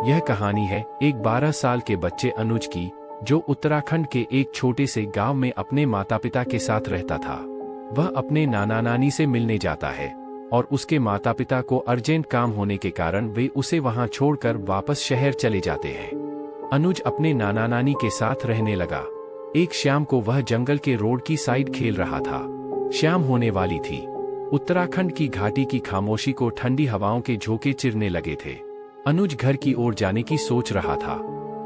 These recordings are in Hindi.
यह कहानी है एक 12 साल के बच्चे अनुज की, जो उत्तराखंड के एक छोटे से गांव में अपने माता पिता के साथ रहता था। वह अपने नाना नानी से मिलने जाता है और उसके माता पिता को अर्जेंट काम होने के कारण वे उसे वहां छोड़कर वापस शहर चले जाते हैं। अनुज अपने नाना नानी के साथ रहने लगा। एक शाम को वह जंगल के रोड की साइड खेल रहा था। शाम होने वाली थी। उत्तराखंड की घाटी की खामोशी को ठंडी हवाओं के झोंके चिरने लगे थे। अनुज घर की ओर जाने की सोच रहा था।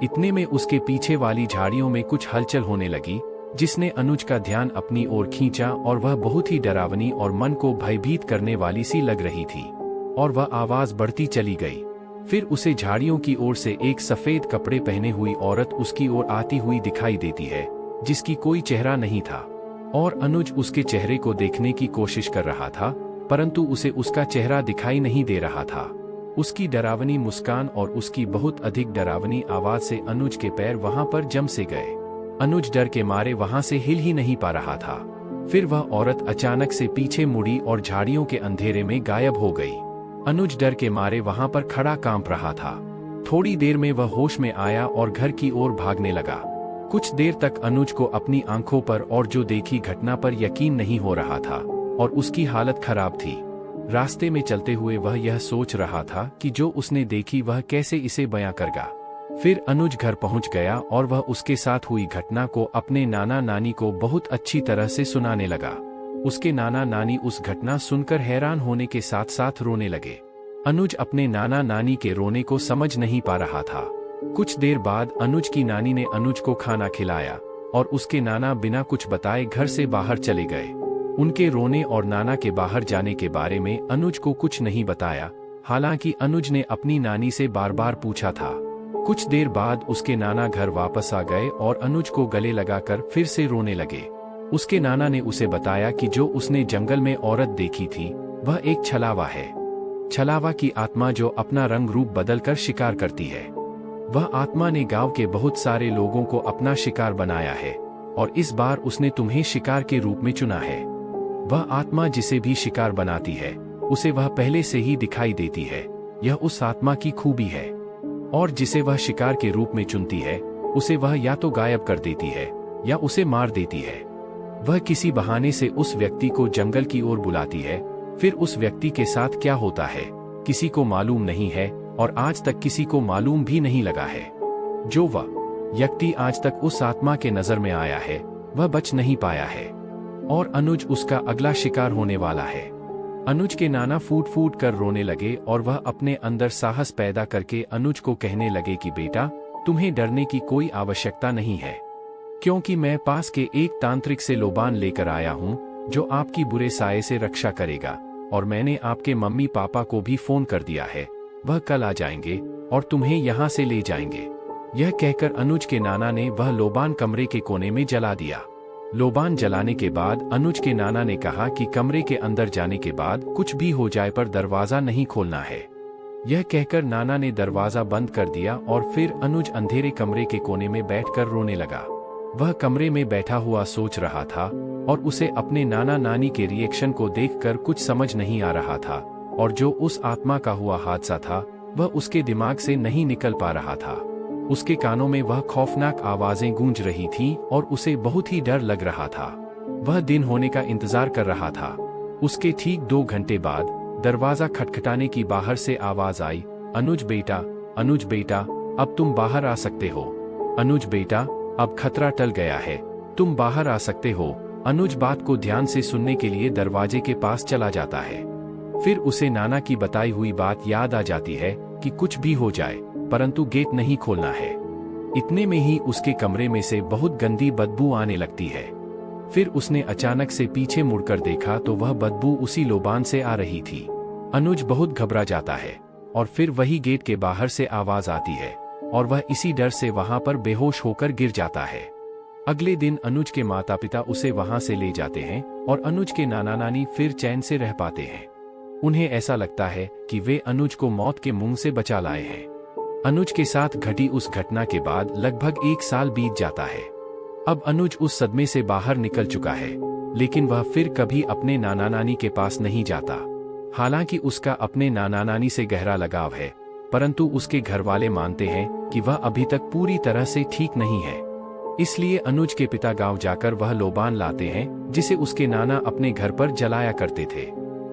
इतने में उसके पीछे वाली झाड़ियों में कुछ हलचल होने लगी, जिसने अनुज का ध्यान अपनी ओर खींचा और वह बहुत ही डरावनी और मन को भयभीत करने वाली सी लग रही थी। और वह आवाज बढ़ती चली गई। फिर उसे झाड़ियों की ओर से एक सफेद कपड़े पहने हुई औरत उसकी ओर आती हुई दिखाई देती है, जिसकी कोई चेहरा नहीं था। और अनुज उसके चेहरे को देखने की कोशिश कर रहा था, परंतु उसे उसका चेहरा दिखाई नहीं दे रहा था। उसकी डरावनी मुस्कान और उसकी बहुत अधिक डरावनी आवाज से अनुज के पैर वहां पर जम से गए। अनुज डर के मारे वहां से हिल ही नहीं पा रहा था। फिर वह औरत अचानक से पीछे मुड़ी और झाड़ियों के अंधेरे में गायब हो गई। अनुज डर के मारे वहां पर खड़ा कांप रहा था। थोड़ी देर में वह होश में आया और घर की ओर भागने लगा। कुछ देर तक अनुज को अपनी आंखों पर और जो देखी घटना पर यकीन नहीं हो रहा था और उसकी हालत खराब थी। रास्ते में चलते हुए वह यह सोच रहा था कि जो उसने देखी वह कैसे इसे बयां करेगा। फिर अनुज घर पहुंच गया और वह उसके साथ हुई घटना को अपने नाना नानी को बहुत अच्छी तरह से सुनाने लगा। उसके नाना नानी उस घटना सुनकर हैरान होने के साथ साथ रोने लगे। अनुज अपने नाना नानी के रोने को समझ नहीं पा रहा था। कुछ देर बाद अनुज की नानी ने अनुज को खाना खिलाया और उसके नाना बिना कुछ बताए घर से बाहर चले गए। उनके रोने और नाना के बाहर जाने के बारे में अनुज को कुछ नहीं बताया, हालांकि अनुज ने अपनी नानी से बार बार पूछा था। कुछ देर बाद उसके नाना घर वापस आ गए और अनुज को गले लगाकर फिर से रोने लगे। उसके नाना ने उसे बताया कि जो उसने जंगल में औरत देखी थी वह एक छलावा है। छलावा की आत्मा जो अपना रंग रूप बदलकर शिकार करती है। वह आत्मा ने गांव के बहुत सारे लोगों को अपना शिकार बनाया है और इस बार उसने तुम्हें शिकार के रूप में चुना है। वह आत्मा जिसे भी शिकार बनाती है उसे वह पहले से ही दिखाई देती है। यह उस आत्मा की खूबी है। और जिसे वह शिकार के रूप में चुनती है उसे वह या तो गायब कर देती है या उसे मार देती है। वह किसी बहाने से उस व्यक्ति को जंगल की ओर बुलाती है। फिर उस व्यक्ति के साथ क्या होता है किसी को मालूम नहीं है और आज तक किसी को मालूम भी नहीं लगा है। जो वह व्यक्ति आज तक उस आत्मा के नजर में आया है वह बच नहीं पाया है और अनुज उसका अगला शिकार होने वाला है। अनुज के नाना फूट फूट कर रोने लगे और वह अपने अंदर साहस पैदा करके अनुज को कहने लगे कि बेटा, तुम्हें डरने की कोई आवश्यकता नहीं है, क्योंकि मैं पास के एक तांत्रिक से लोबान लेकर आया हूं जो आपकी बुरे साये से रक्षा करेगा। और मैंने आपके मम्मी पापा को भी फोन कर दिया है, वह कल आ जाएंगे और तुम्हें यहाँ से ले जाएंगे। यह कहकर अनुज के नाना ने वह लोबान कमरे के कोने में जला दिया। लोबान जलाने के बाद अनुज के नाना ने कहा कि कमरे के अंदर जाने के बाद कुछ भी हो जाए पर दरवाजा नहीं खोलना है। यह कहकर नाना ने दरवाजा बंद कर दिया और फिर अनुज अंधेरे कमरे के कोने में बैठकर रोने लगा। वह कमरे में बैठा हुआ सोच रहा था और उसे अपने नाना नानी के रिएक्शन को देखकर कुछ समझ नहीं आ रहा था और जो उस आत्मा का हुआ हादसा था वह उसके दिमाग से नहीं निकल पा रहा था। उसके कानों में वह खौफनाक आवाजें गूंज रही थीं और उसे बहुत ही डर लग रहा था। वह दिन होने का इंतजार कर रहा था। उसके ठीक 2 घंटे बाद दरवाजा खटखटाने की बाहर से आवाज आई, अनुज बेटा, अनुज बेटा, अब तुम बाहर आ सकते हो। अनुज बेटा, अब खतरा टल गया है, तुम बाहर आ सकते हो। अनुज बात को ध्यान से सुनने के लिए दरवाजे के पास चला जाता है। फिर उसे नाना की बताई हुई बात याद आ जाती है कि कुछ भी हो जाए परंतु गेट नहीं खोलना है। इतने में ही उसके कमरे में से बहुत गंदी बदबू आने लगती है। फिर उसने अचानक से पीछे मुड़कर देखा तो वह बदबू उसी लोबान से आ रही थी। अनुज बहुत घबरा जाता है और फिर वही गेट के बाहर से आवाज आती है और वह इसी डर से वहां पर बेहोश होकर गिर जाता है। अगले दिन अनुज के माता पिता उसे वहां से ले जाते हैं और अनुज के नाना नानी फिर चैन से रह पाते हैं। उन्हें ऐसा लगता है कि वे अनुज को मौत के मुंह से बचा लाए हैं। अनुज के साथ घटी उस घटना के बाद लगभग 1 साल बीत जाता है। अब अनुज उस सदमे से बाहर निकल चुका है, लेकिन वह फिर कभी अपने नाना नानी के पास नहीं जाता। हालांकि उसका अपने नाना नानी से गहरा लगाव है, परंतु उसके घर वाले मानते हैं कि वह अभी तक पूरी तरह से ठीक नहीं है। इसलिए अनुज के पिता गांव जाकर वह लोबान लाते हैं जिसे उसके नाना अपने घर पर जलाया करते थे।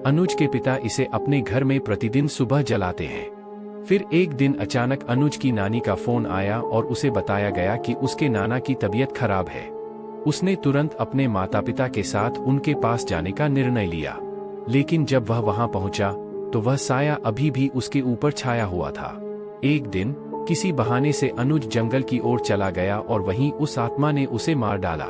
अनुज के पिता इसे अपने घर में प्रतिदिन सुबह जलाते हैं। फिर एक दिन अचानक अनुज की नानी का फोन आया और उसे बताया गया कि उसके नाना की तबीयत खराब है। उसने तुरंत अपने माता पिता के साथ उनके पास जाने का निर्णय लिया, लेकिन जब वह वहां पहुंचा तो वह साया अभी भी उसके ऊपर छाया हुआ था। एक दिन किसी बहाने से अनुज जंगल की ओर चला गया और वहीं उस आत्मा ने उसे मार डाला।